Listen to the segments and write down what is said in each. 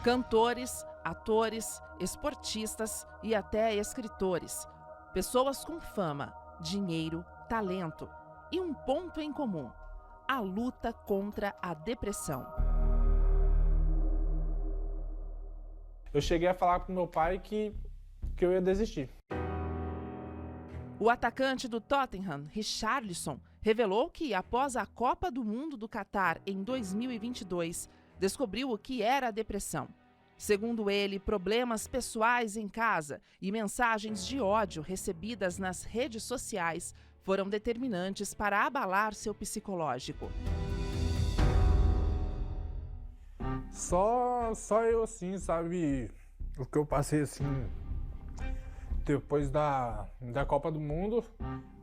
Cantores, atores, esportistas e até escritores. Pessoas com fama, dinheiro, talento e um ponto em comum: a luta contra a depressão. Eu cheguei a falar com meu pai que eu ia desistir. O atacante do Tottenham, Richarlison, revelou que após a Copa do Mundo do Catar em 2022, descobriu o que era a depressão. Segundo ele, problemas pessoais em casa e mensagens de ódio recebidas nas redes sociais foram determinantes para abalar seu psicológico. Só eu, assim, sabe, o que eu passei, assim, depois da Copa do Mundo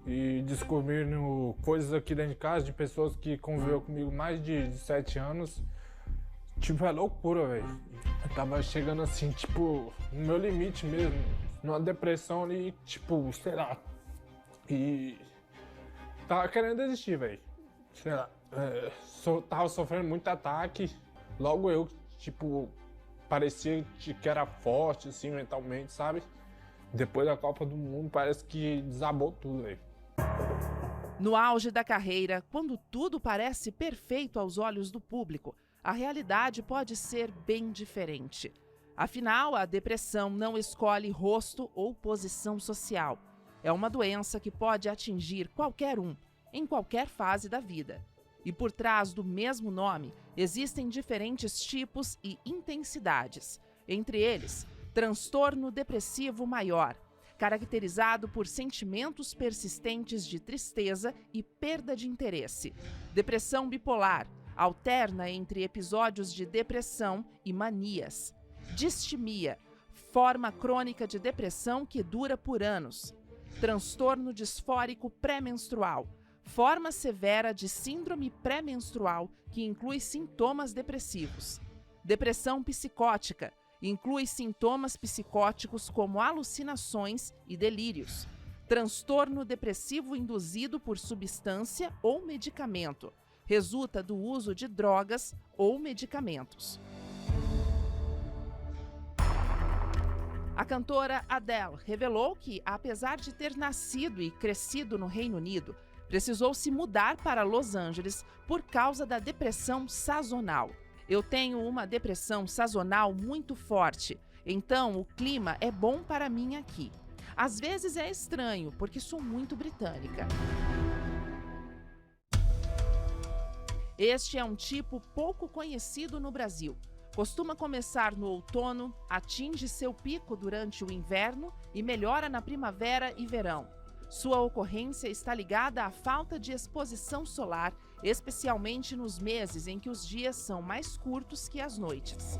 e descobrindo coisas aqui dentro de casa de pessoas que conviveu comigo mais de 7 anos. Tipo, é loucura, velho. Eu tava chegando assim, tipo, no meu limite mesmo, numa depressão ali, tipo, sei lá. E tava querendo desistir, velho. Sei lá, tava sofrendo muito ataque. Logo eu, tipo, parecia que era forte, assim, mentalmente, sabe? Depois da Copa do Mundo, parece que desabou tudo, velho. No auge da carreira, quando tudo parece perfeito aos olhos do público, a realidade pode ser bem diferente. Afinal, a depressão não escolhe rosto ou posição social. É uma doença que pode atingir qualquer um, em qualquer fase da vida. E por trás do mesmo nome, existem diferentes tipos e intensidades. Entre eles, transtorno depressivo maior, caracterizado por sentimentos persistentes de tristeza e perda de interesse. Depressão bipolar, alterna entre episódios de depressão e manias. Distimia, forma crônica de depressão que dura por anos. Transtorno disfórico pré-menstrual, forma severa de síndrome pré-menstrual que inclui sintomas depressivos. Depressão psicótica, inclui sintomas psicóticos como alucinações e delírios. Transtorno depressivo induzido por substância ou medicamento, resulta do uso de drogas ou medicamentos. A cantora Adele revelou que, apesar de ter nascido e crescido no Reino Unido, precisou se mudar para Los Angeles por causa da depressão sazonal. Eu tenho uma depressão sazonal muito forte, então o clima é bom para mim aqui. Às vezes é estranho, porque sou muito britânica. Este é um tipo pouco conhecido no Brasil. Costuma começar no outono, atinge seu pico durante o inverno e melhora na primavera e verão. Sua ocorrência está ligada à falta de exposição solar, especialmente nos meses em que os dias são mais curtos que as noites.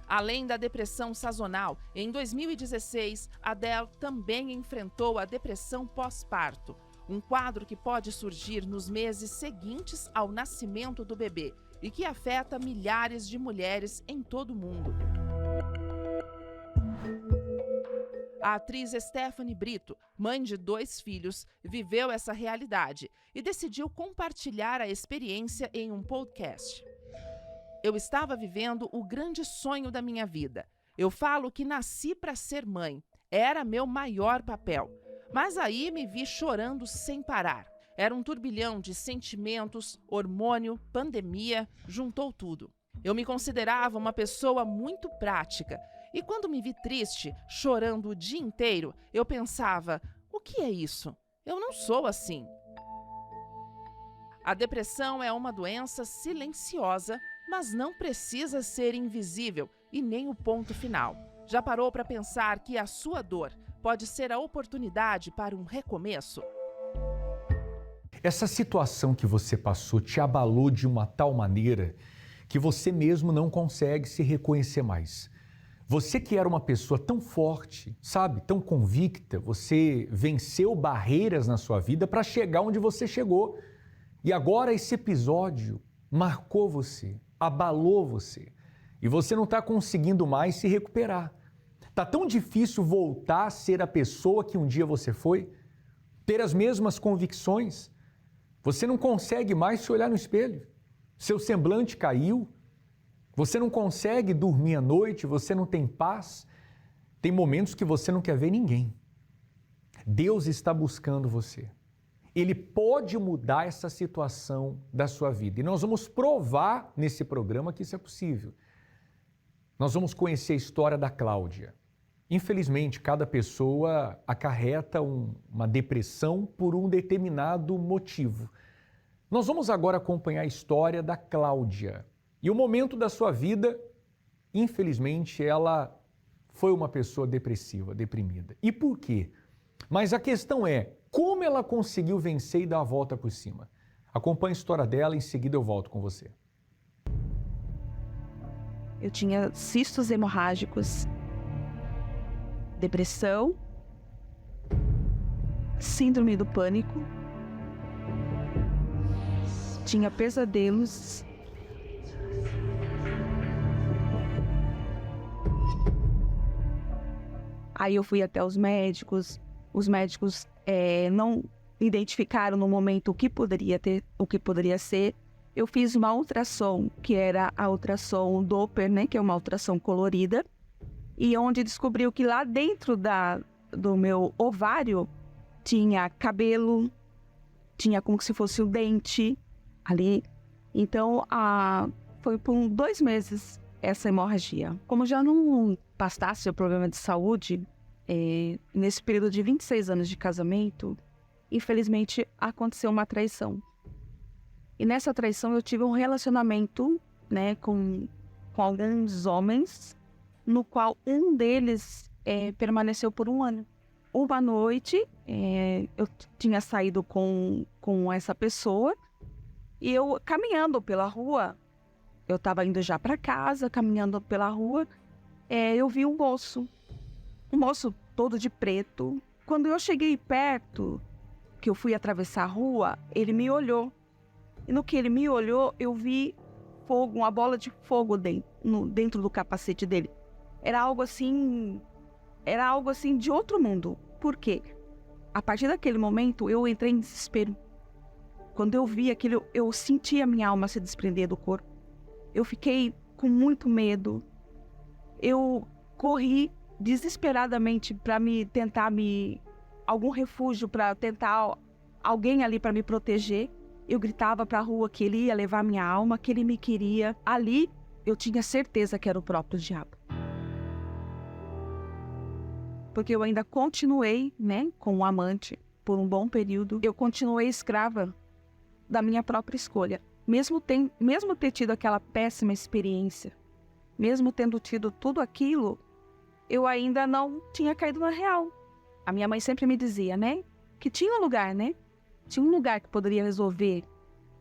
Além da depressão sazonal, em 2016, Adele também enfrentou a depressão pós-parto, um quadro que pode surgir nos meses seguintes ao nascimento do bebê e que afeta milhares de mulheres em todo o mundo. A atriz Stephanie Brito, mãe de 2 filhos, viveu essa realidade e decidiu compartilhar a experiência em um podcast. Eu estava vivendo o grande sonho da minha vida. Eu falo que nasci para ser mãe. Era meu maior papel. Mas aí me vi chorando sem parar. Era um turbilhão de sentimentos, hormônio, pandemia, juntou tudo. Eu me considerava uma pessoa muito prática. E quando me vi triste, chorando o dia inteiro, eu pensava: o que é isso? Eu não sou assim. A depressão é uma doença silenciosa, mas não precisa ser invisível e nem o ponto final. Já parou para pensar que a sua dor pode ser a oportunidade para um recomeço? Essa situação que você passou te abalou de uma tal maneira que você mesmo não consegue se reconhecer mais. Você que era uma pessoa tão forte, sabe, tão convicta, você venceu barreiras na sua vida para chegar onde você chegou. E agora esse episódio marcou você, abalou você. E você não está conseguindo mais se recuperar. Tá tão difícil voltar a ser a pessoa que um dia você foi, ter as mesmas convicções. Você não consegue mais se olhar no espelho. Seu semblante caiu, você não consegue dormir à noite, você não tem paz. Tem momentos que você não quer ver ninguém. Deus está buscando você. Ele pode mudar essa situação da sua vida. E nós vamos provar nesse programa que isso é possível. Nós vamos conhecer a história da Cláudia. Infelizmente, cada pessoa acarreta uma depressão por um determinado motivo. Nós vamos agora acompanhar a história da Cláudia. E o momento da sua vida, infelizmente, ela foi uma pessoa depressiva, deprimida. E por quê? Mas a questão é, como ela conseguiu vencer e dar a volta por cima? Acompanhe a história dela, em seguida eu volto com você. Eu tinha cistos hemorrágicos, depressão, síndrome do pânico, tinha pesadelos, aí eu fui até os médicos não identificaram no momento o que poderia ser. Eu fiz uma ultrassom, que era a ultrassom Doppler, né, que é uma ultrassom colorida, e onde descobriu que lá dentro do meu ovário tinha cabelo, tinha como se fosse o dente ali. Então, foi por 2 meses essa hemorragia. Como já não bastasse o problema de saúde, nesse período de 26 anos de casamento, infelizmente aconteceu uma traição. E nessa traição eu tive um relacionamento, né, com alguns homens, no qual um deles permaneceu por 1 ano. Uma noite eu tinha saído com essa pessoa e eu caminhando pela rua, eu estava indo já para casa, caminhando pela rua, eu vi um moço todo de preto. Quando eu cheguei perto, que eu fui atravessar a rua, ele me olhou. E no que ele me olhou, eu vi fogo, uma bola de fogo dentro do capacete dele. Era algo assim de outro mundo. Por quê? A partir daquele momento, eu entrei em desespero. Quando eu vi aquilo, eu senti a minha alma se desprender do corpo. Eu fiquei com muito medo. Eu corri desesperadamente para tentar algum refúgio, para tentar alguém ali para me proteger. Eu gritava para a rua que ele ia levar minha alma, que ele me queria. Ali eu tinha certeza que era o próprio diabo. Porque eu ainda continuei, né, com o amante por um bom período. Eu continuei escrava da minha própria escolha. Mesmo ter tido aquela péssima experiência, mesmo tendo tido tudo aquilo, eu ainda não tinha caído na real. A minha mãe sempre me dizia, né, que tinha um lugar, né? Tinha um lugar que poderia resolver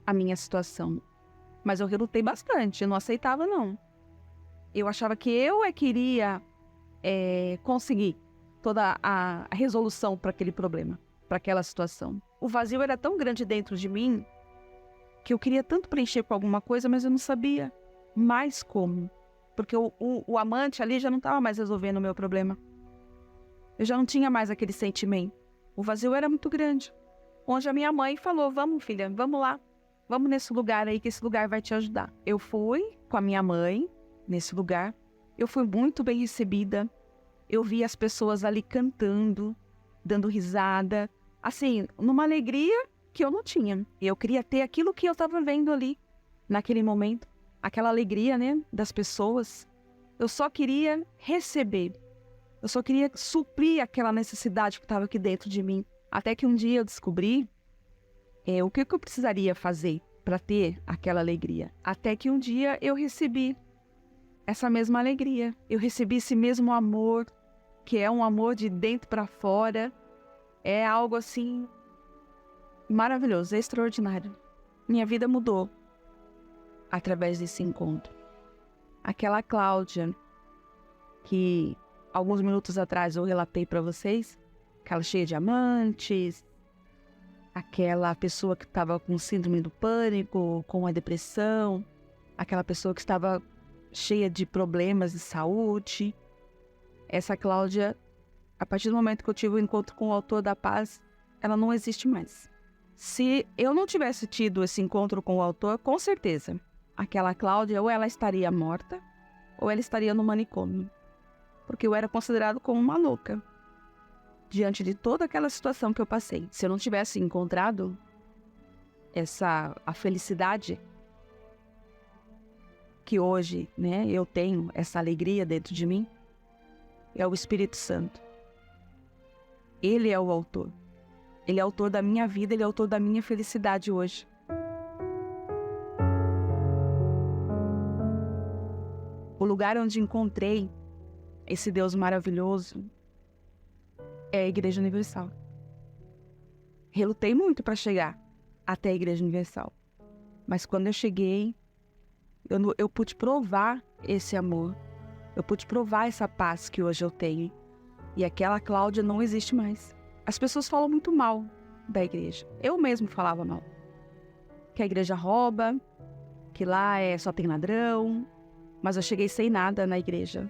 a minha situação. Mas eu relutei bastante, eu não aceitava, não. Eu achava que eu queria conseguir toda a resolução para aquele problema, para aquela situação. O vazio era tão grande dentro de mim que eu queria tanto preencher com alguma coisa, mas eu não sabia mais como. Porque o amante ali já não estava mais resolvendo o meu problema. Eu já não tinha mais aquele sentimento. O vazio era muito grande. Onde a minha mãe falou, vamos filha, vamos lá. Vamos nesse lugar aí, que esse lugar vai te ajudar. Eu fui com a minha mãe nesse lugar. Eu fui muito bem recebida. Eu vi as pessoas ali cantando, dando risada. Assim, numa alegria que eu não tinha. Eu queria ter aquilo que eu estava vendo ali, naquele momento. Aquela alegria, né, das pessoas. Eu só queria receber. Eu só queria suprir aquela necessidade que estava aqui dentro de mim. Até que um dia eu descobri o que eu precisaria fazer para ter aquela alegria. Até que um dia eu recebi essa mesma alegria. Eu recebi esse mesmo amor, que é um amor de dentro para fora. É algo assim maravilhoso, extraordinário. Minha vida mudou através desse encontro. Aquela Cláudia que alguns minutos atrás eu relatei para vocês, aquela cheia de amantes, aquela pessoa que estava com síndrome do pânico, com a depressão, aquela pessoa que estava cheia de problemas de saúde. Essa Cláudia, a partir do momento que eu tive o encontro com o Autor da Paz, ela não existe mais. Se eu não tivesse tido esse encontro com o Autor, com certeza, aquela Cláudia, ou ela estaria morta, ou ela estaria no manicômio. Porque eu era considerado como uma louca. Diante de toda aquela situação que eu passei. Se eu não tivesse encontrado a felicidade que hoje, né, eu tenho, essa alegria dentro de mim, é o Espírito Santo. Ele é o autor. Ele é autor da minha vida, ele é autor da minha felicidade hoje. O lugar onde encontrei esse Deus maravilhoso é a Igreja Universal. Relutei muito para chegar até a Igreja Universal. Mas quando eu cheguei, eu pude provar esse amor. Eu pude provar essa paz que hoje eu tenho. E aquela Cláudia não existe mais. As pessoas falam muito mal da igreja. Eu mesmo falava mal. Que a igreja rouba, que lá só tem ladrão. Mas eu cheguei sem nada na igreja.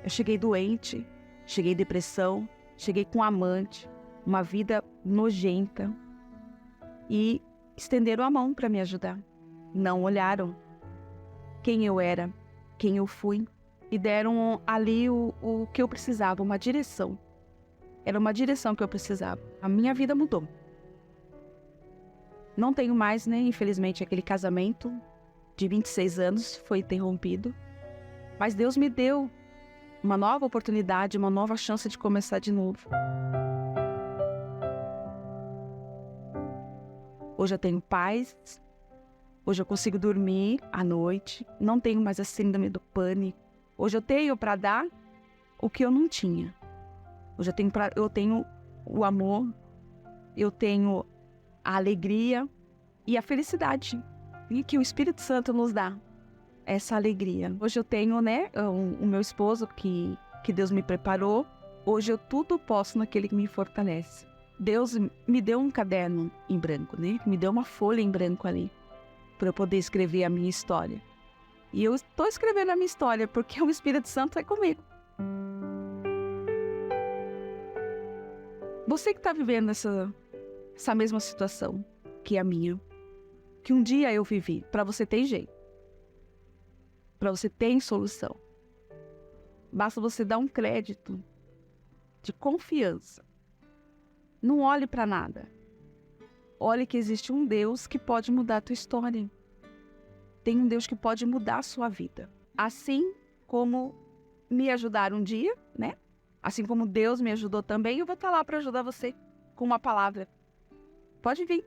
Eu cheguei doente, cheguei em depressão, cheguei com um amante, uma vida nojenta. E estenderam a mão para me ajudar. Não olharam quem eu era, quem eu fui. E deram ali o que eu precisava, uma direção. Era uma direção que eu precisava. A minha vida mudou. Não tenho mais, né? Infelizmente, aquele casamento de 26 anos foi interrompido. Mas Deus me deu uma nova oportunidade, uma nova chance de começar de novo. Hoje eu tenho paz. Hoje eu consigo dormir à noite. Não tenho mais a síndrome do pânico. Hoje eu tenho para dar o que eu não tinha. Hoje eu tenho o amor, eu tenho a alegria e a felicidade. E que o Espírito Santo nos dá essa alegria. Hoje eu tenho, né, o meu esposo que Deus me preparou. Hoje eu tudo posso naquele que me fortalece. Deus me deu um caderno em branco, né? Me deu uma folha em branco ali para eu poder escrever a minha história. E eu estou escrevendo a minha história porque o Espírito Santo é comigo. Você que está vivendo essa mesma situação que a minha, que um dia eu vivi, para você tem jeito. Para você tem solução. Basta você dar um crédito de confiança. Não olhe para nada. Olhe que existe um Deus que pode mudar a tua história. Tem um Deus que pode mudar a sua vida. Assim como me ajudaram um dia, né? Assim como Deus me ajudou também, eu vou estar lá para ajudar você com uma palavra. Pode vir.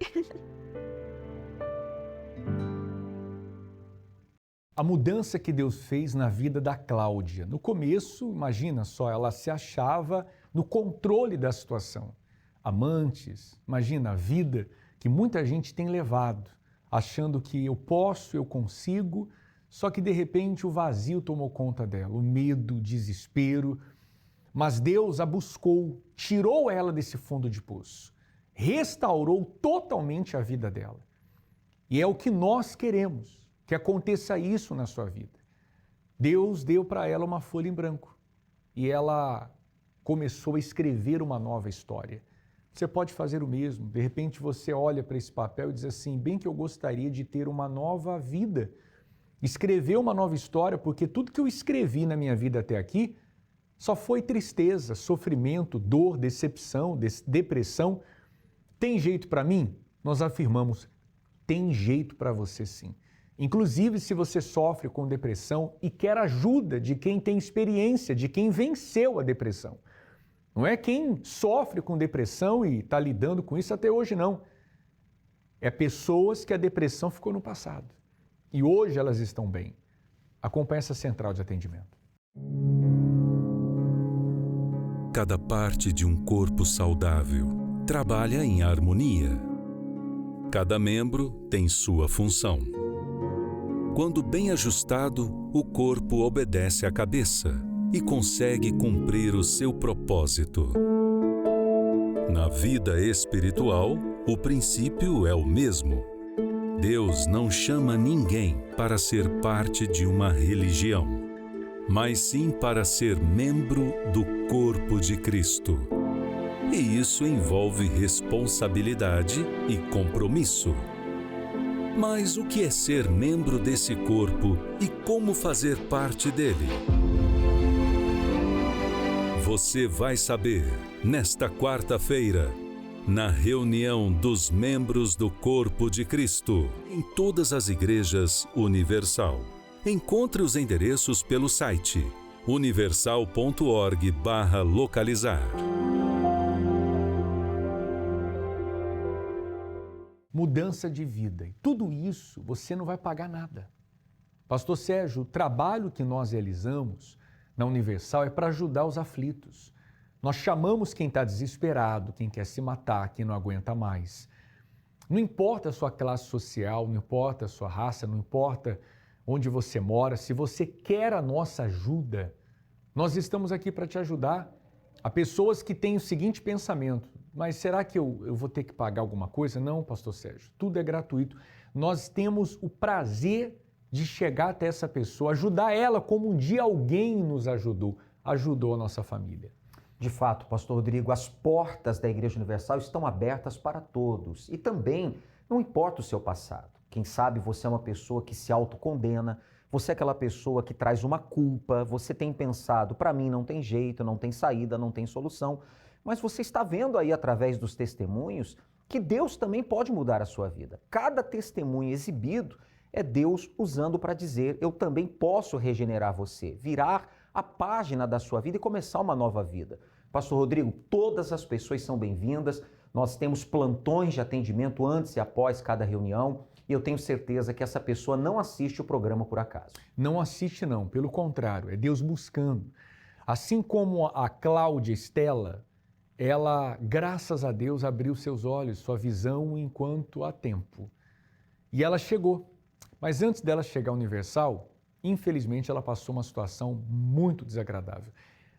A mudança que Deus fez na vida da Cláudia. No começo, imagina só, ela se achava no controle da situação. Amantes, imagina a vida que muita gente tem levado, achando que eu posso, eu consigo, só que de repente o vazio tomou conta dela, o medo, o desespero. Mas Deus a buscou, tirou ela desse fundo de poço, restaurou totalmente a vida dela. E é o que nós queremos, que aconteça isso na sua vida. Deus deu para ela uma folha em branco e ela começou a escrever uma nova história. Você pode fazer o mesmo. De repente você olha para esse papel e diz assim, bem que eu gostaria de ter uma nova vida, escrever uma nova história, porque tudo que eu escrevi na minha vida até aqui só foi tristeza, sofrimento, dor, decepção, depressão. Tem jeito para mim? Nós afirmamos, tem jeito para você sim. Inclusive, se você sofre com depressão e quer ajuda de quem tem experiência, de quem venceu a depressão. Não é quem sofre com depressão e está lidando com isso até hoje, não. É pessoas que a depressão ficou no passado. E hoje elas estão bem. Acompanhe essa central de atendimento. Cada parte de um corpo saudável trabalha em harmonia. Cada membro tem sua função. Quando bem ajustado, o corpo obedece à cabeça e consegue cumprir o seu propósito. Na vida espiritual, o princípio é o mesmo. Deus não chama ninguém para ser parte de uma religião, mas sim para ser membro do corpo de Cristo. E isso envolve responsabilidade e compromisso. Mas o que é ser membro desse corpo e como fazer parte dele? Você vai saber nesta quarta-feira, na reunião dos membros do Corpo de Cristo, em todas as igrejas Universal. Encontre os endereços pelo site universal.org/localizar. Mudança de vida. E tudo isso você não vai pagar nada. Pastor Sérgio, o trabalho que nós realizamos na Universal é para ajudar os aflitos. Nós chamamos quem está desesperado, quem quer se matar, quem não aguenta mais. Não importa a sua classe social, não importa a sua raça, não importa onde você mora, se você quer a nossa ajuda, nós estamos aqui para te ajudar. Há pessoas que têm o seguinte pensamento: mas será que eu vou ter que pagar alguma coisa? Não, pastor Sérgio, tudo é gratuito. Nós temos o prazer de chegar até essa pessoa, ajudar ela como um dia alguém nos ajudou a nossa família. De fato, pastor Rodrigo, as portas da Igreja Universal estão abertas para todos. E também, não importa o seu passado. Quem sabe você é uma pessoa que se autocondena, você é aquela pessoa que traz uma culpa, você tem pensado, para mim não tem jeito, não tem saída, não tem solução. Mas você está vendo aí através dos testemunhos que Deus também pode mudar a sua vida. Cada testemunho exibido é Deus usando para dizer: eu também posso regenerar você, virar a página da sua vida e começar uma nova vida. Pastor Rodrigo, todas as pessoas são bem-vindas. Nós temos plantões de atendimento antes e após cada reunião e eu tenho certeza que essa pessoa não assiste o programa por acaso. Não assiste não, pelo contrário, é Deus buscando. Assim como a Cláudia Estela, ela, graças a Deus, abriu seus olhos, sua visão enquanto há tempo. E ela chegou. Mas antes dela chegar à Universal, infelizmente ela passou uma situação muito desagradável.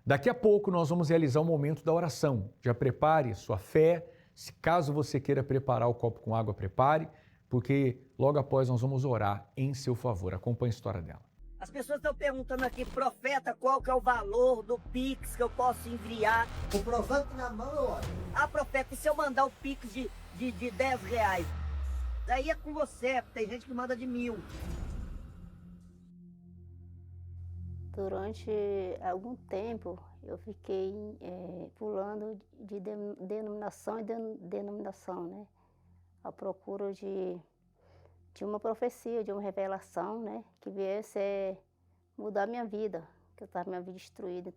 Daqui a pouco nós vamos realizar o momento da oração. Já prepare sua fé. Se caso você queira preparar o copo com água, prepare, porque logo após nós vamos orar em seu favor. Acompanhe a história dela. As pessoas estão perguntando aqui, profeta, qual que é o valor do Pix que eu posso enviar? Comprovante na mão, eu olho. Ah, profeta, e se eu mandar o Pix de R$10? Daí é com você, tem gente que manda de 1.000. Durante algum tempo eu fiquei pulando de denominação em denominação, né? À procura de uma profecia, de uma revelação, né? Que viesse mudar minha vida, que eu estava minha vida destruída,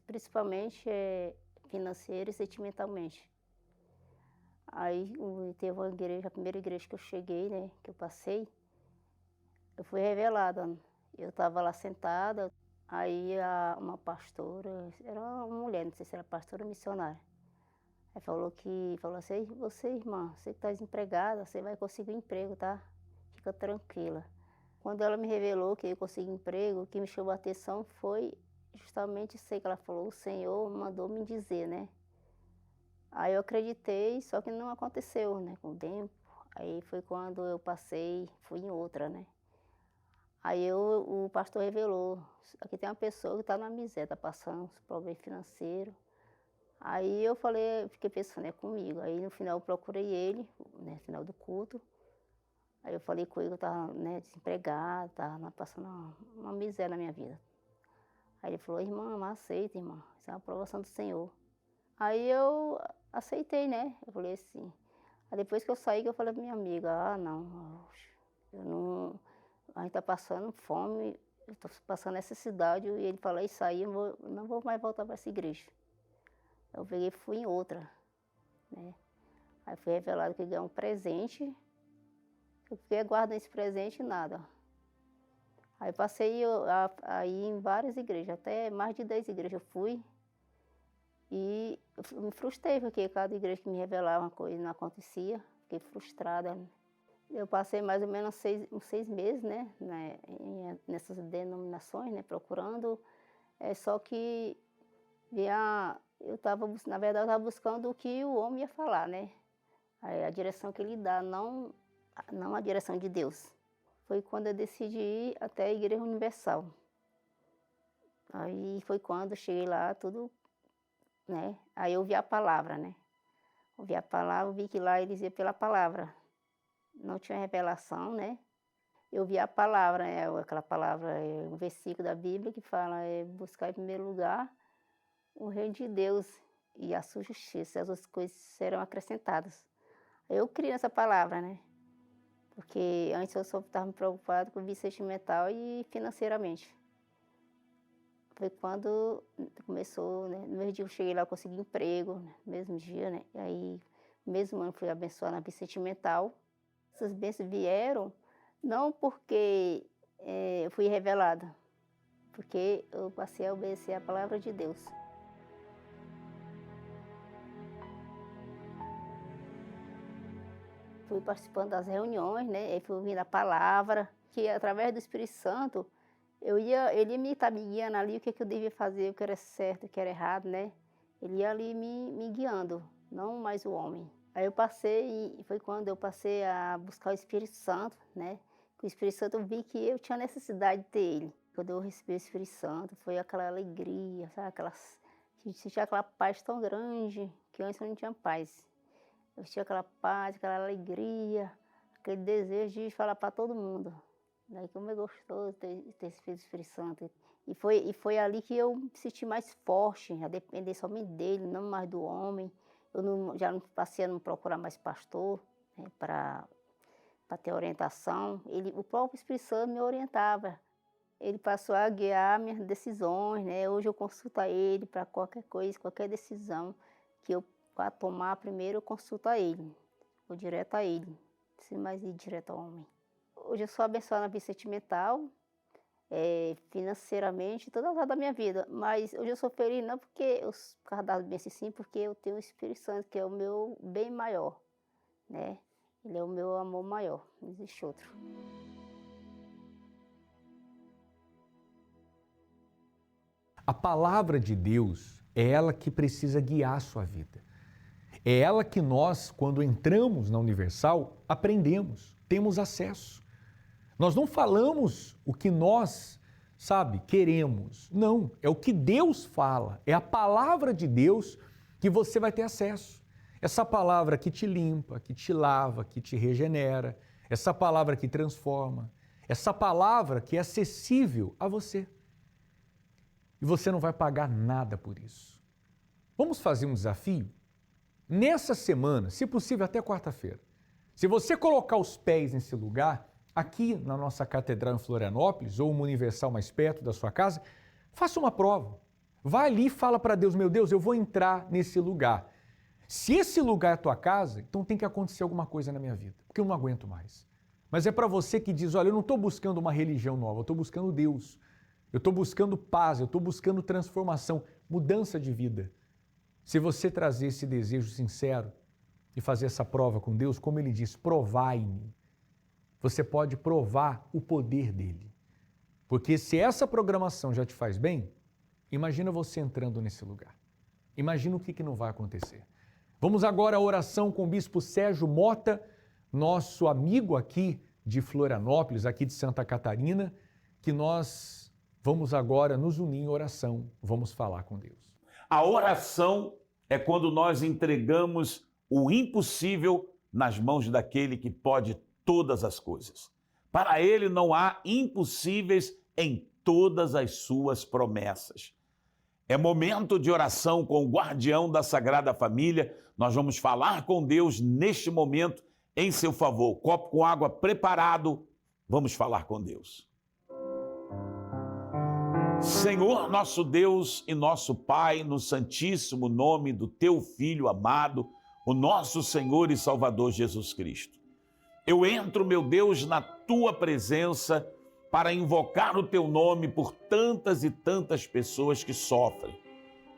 principalmente financeira e sentimentalmente. Aí teve uma igreja, a primeira igreja que eu cheguei, né? Que eu passei, eu fui revelada. Eu estava lá sentada, aí uma pastora, era uma mulher, não sei se era pastora ou missionária. Aí falou assim: você, irmã, você que está desempregada, você vai conseguir um emprego, tá? Fica tranquila. Quando ela me revelou que eu consegui emprego, o que me chamou a atenção foi justamente isso aí que ela falou: o Senhor mandou me dizer, né? Aí eu acreditei, só que não aconteceu, né? Com o tempo. Aí foi quando eu passei, fui em outra, né? Aí o pastor revelou: aqui tem uma pessoa que está na miséria, está passando problema financeiro. Aí eu fiquei pensando, é comigo. Aí no final eu procurei ele, né, no final do culto. Aí eu falei com ele que eu estava, né, desempregado, estava passando uma miséria na minha vida. Aí ele falou: irmã, aceita, irmã, isso é uma aprovação do Senhor. Aí eu aceitei, né? Eu falei assim. Aí depois que eu saí, eu falei para minha amiga: não, eu não... A gente está passando fome, eu estou passando necessidade. E ele falou: isso aí, eu não vou mais voltar para essa igreja. Eu peguei e fui em outra, né? Aí foi revelado que eu ganhei um presente. Eu fiquei guardando esse presente e nada. Aí passei aí em várias igrejas, até mais de 10 igrejas eu fui. E eu me frustrei, porque cada igreja que me revelava uma coisa não acontecia. Fiquei frustrada, né? Eu passei mais ou menos uns 6 meses, né, nessas denominações, né, procurando. Só que na verdade, eu estava buscando o que o homem ia falar, né? A direção que ele dá, não a direção de Deus. Foi quando eu decidi ir até a Igreja Universal. Aí foi quando eu cheguei lá, tudo, né? Aí eu ouvi a palavra, né? Ouvi a palavra, vi que lá eles iam pela palavra. não tinha revelação, né? Eu vi a palavra, aquela palavra, um versículo da Bíblia que fala, buscar em primeiro lugar o reino de Deus e a sua justiça, as outras coisas serão acrescentadas. Eu criei essa palavra, né? Porque antes eu só estava me preocupado com o vício sentimental e financeiramente. Foi quando começou, né? No mesmo dia que eu cheguei lá, eu consegui emprego, né? No mesmo dia, né? E aí, no mesmo ano, fui abençoada na vida sentimental. Essas bênçãos vieram não porque eu fui revelada, porque eu passei a obedecer a palavra de Deus. Fui participando das reuniões, né? Aí fui ouvindo a palavra, que através do Espírito Santo, ele ia estar me guiando ali, o que eu devia fazer, o que era certo, o que era errado, né? Ele ia ali me guiando, não mais o homem. Aí eu passei, e foi quando eu passei a buscar o Espírito Santo, né? Com o Espírito Santo eu vi que eu tinha necessidade de ter ele. Quando eu recebi o Espírito Santo, foi aquela alegria, sabe? Sentia aquela paz tão grande, que antes eu não tinha paz. Eu tinha aquela paz, aquela alegria, aquele desejo de falar para todo mundo. Daí como é gostoso ter recebido o Espírito Santo. E foi ali que eu me senti mais forte, a depender somente dele, não mais do homem. Já não passei a não procurar mais pastor, né, para ter orientação. O próprio Espírito Santo me orientava. Ele passou a guiar minhas decisões, né? Hoje eu consulto a ele para qualquer coisa, qualquer decisão que eu vá tomar primeiro, eu consulto a ele. Vou direto a ele, não preciso mais ir direto ao homem. Hoje eu sou abençoada na vida sentimental, financeiramente, toda a área da minha vida. Mas hoje eu sou feliz não por causa das bênçãos, sim, porque eu tenho o Espírito Santo, que é o meu bem maior, né? Ele é o meu amor maior, não existe outro. A palavra de Deus é ela que precisa guiar a sua vida. É ela que nós, quando entramos na Universal, aprendemos, temos acesso. Nós não falamos o que nós, queremos. Não, é o que Deus fala, é a palavra de Deus que você vai ter acesso. Essa palavra que te limpa, que te lava, que te regenera, essa palavra que transforma, essa palavra que é acessível a você. E você não vai pagar nada por isso. Vamos fazer um desafio? Nessa semana, se possível até quarta-feira, se você colocar os pés nesse lugar, aqui na nossa catedral em Florianópolis, ou uma Universal mais perto da sua casa, faça uma prova. Vá ali e fala para Deus, meu Deus, eu vou entrar nesse lugar. Se esse lugar é a tua casa, então tem que acontecer alguma coisa na minha vida, porque eu não aguento mais. Mas é para você que diz, olha, eu não estou buscando uma religião nova, eu estou buscando Deus. Eu estou buscando paz, eu estou buscando transformação, mudança de vida. Se você trazer esse desejo sincero e fazer essa prova com Deus, como ele diz, provai-me. Você pode provar o poder dele. Porque se essa programação já te faz bem, imagina você entrando nesse lugar. Imagina o que não vai acontecer. Vamos agora à oração com o Bispo Sérgio Mota, nosso amigo aqui de Florianópolis, aqui de Santa Catarina, que nós vamos agora nos unir em oração, vamos falar com Deus. A oração é quando nós entregamos o impossível nas mãos daquele que pode todas as coisas. Para ele não há impossíveis em todas as suas promessas. É momento de oração com o guardião da Sagrada Família. Nós vamos falar com Deus neste momento em seu favor. Copo com água preparado, vamos falar com Deus. Senhor, nosso Deus e nosso Pai, no santíssimo nome do Teu Filho amado, o nosso Senhor e Salvador Jesus Cristo. Eu entro, meu Deus, na Tua presença para invocar o Teu nome por tantas e tantas pessoas que sofrem.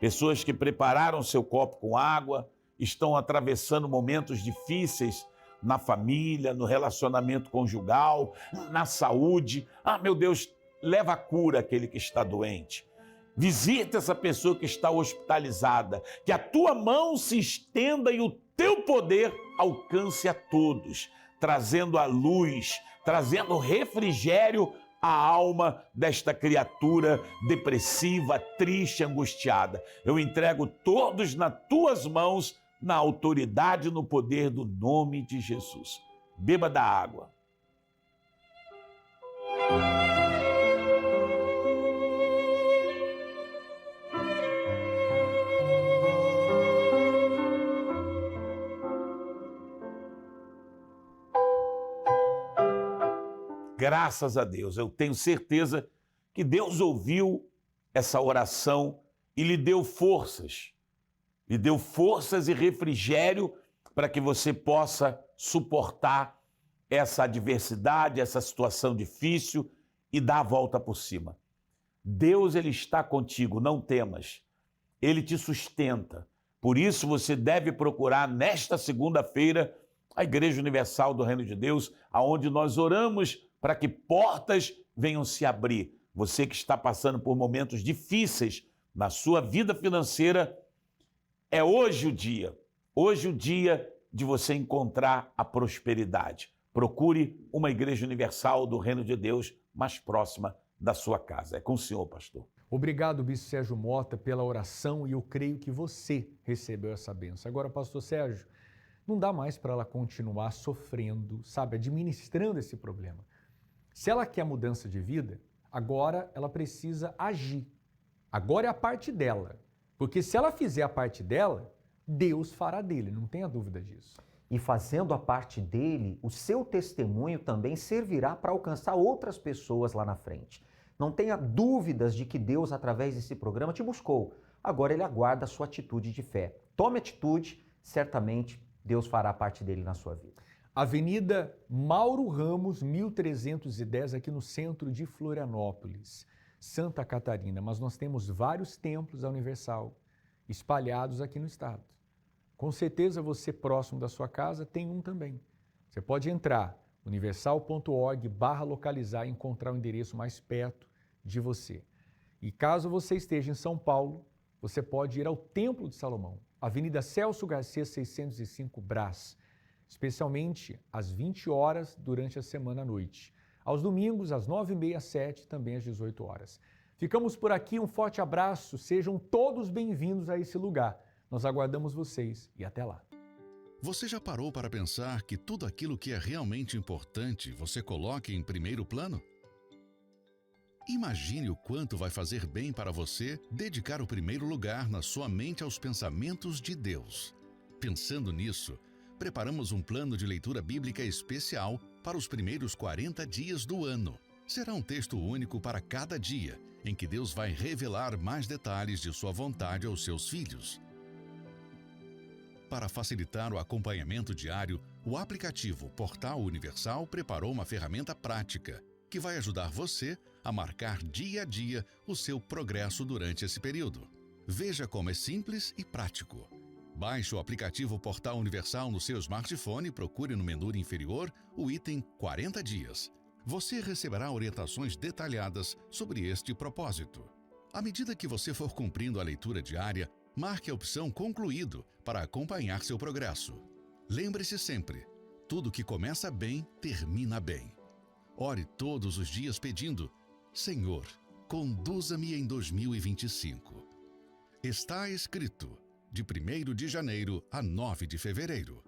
Pessoas que prepararam seu copo com água, estão atravessando momentos difíceis na família, no relacionamento conjugal, na saúde. Meu Deus, leva a cura àquele que está doente. Visita essa pessoa que está hospitalizada. Que a Tua mão se estenda e o Teu poder alcance a todos, trazendo a luz, trazendo refrigério à alma desta criatura depressiva, triste, angustiada. Eu entrego todos nas Tuas mãos, na autoridade e no poder do nome de Jesus. Beba da água. Graças a Deus, eu tenho certeza que Deus ouviu essa oração e lhe deu forças. Lhe deu forças e refrigério para que você possa suportar essa adversidade, essa situação difícil e dar a volta por cima. Deus, Ele está contigo, não temas. Ele te sustenta. Por isso você deve procurar nesta segunda-feira a Igreja Universal do Reino de Deus, aonde nós oramos para que portas venham se abrir. Você que está passando por momentos difíceis na sua vida financeira, é hoje o dia de você encontrar a prosperidade. Procure uma Igreja Universal do Reino de Deus mais próxima da sua casa. É com o senhor, pastor. Obrigado, Bispo Sérgio Mota, pela oração, e eu creio que você recebeu essa bênção. Agora, pastor Sérgio, não dá mais para ela continuar sofrendo, sabe, administrando esse problema. Se ela quer mudança de vida, agora ela precisa agir. Agora é a parte dela. Porque se ela fizer a parte dela, Deus fará dele, não tenha dúvida disso. E fazendo a parte dele, o seu testemunho também servirá para alcançar outras pessoas lá na frente. Não tenha dúvidas de que Deus, através desse programa, te buscou. Agora Ele aguarda a sua atitude de fé. Tome atitude, certamente Deus fará a parte dele na sua vida. Avenida Mauro Ramos, 1310, aqui no centro de Florianópolis, Santa Catarina. Mas nós temos vários templos da Universal espalhados aqui no estado. Com certeza você, próximo da sua casa, tem um também. Você pode entrar universal.org/localizar e encontrar o endereço mais perto de você. E caso você esteja em São Paulo, você pode ir ao Templo de Salomão, Avenida Celso Garcia, 605 Brás, especialmente às 20 horas durante a semana à noite. Aos domingos, às 9h30, às 7h, também às 18 horas. Ficamos por aqui, um forte abraço, sejam todos bem-vindos a esse lugar. Nós aguardamos vocês e até lá. Você já parou para pensar que tudo aquilo que é realmente importante você coloque em primeiro plano? Imagine o quanto vai fazer bem para você dedicar o primeiro lugar na sua mente aos pensamentos de Deus. Pensando nisso, preparamos um plano de leitura bíblica especial para os primeiros 40 dias do ano. Será um texto único para cada dia, em que Deus vai revelar mais detalhes de sua vontade aos seus filhos. Para facilitar o acompanhamento diário, o aplicativo Portal Universal preparou uma ferramenta prática que vai ajudar você a marcar dia a dia o seu progresso durante esse período. Veja como é simples e prático. Baixe o aplicativo Portal Universal no seu smartphone e procure no menu inferior o item 40 dias. Você receberá orientações detalhadas sobre este propósito. À medida que você for cumprindo a leitura diária, marque a opção Concluído para acompanhar seu progresso. Lembre-se sempre, tudo que começa bem, termina bem. Ore todos os dias pedindo: Senhor, conduza-me em 2025. Está escrito, de 1º de janeiro a 9 de fevereiro.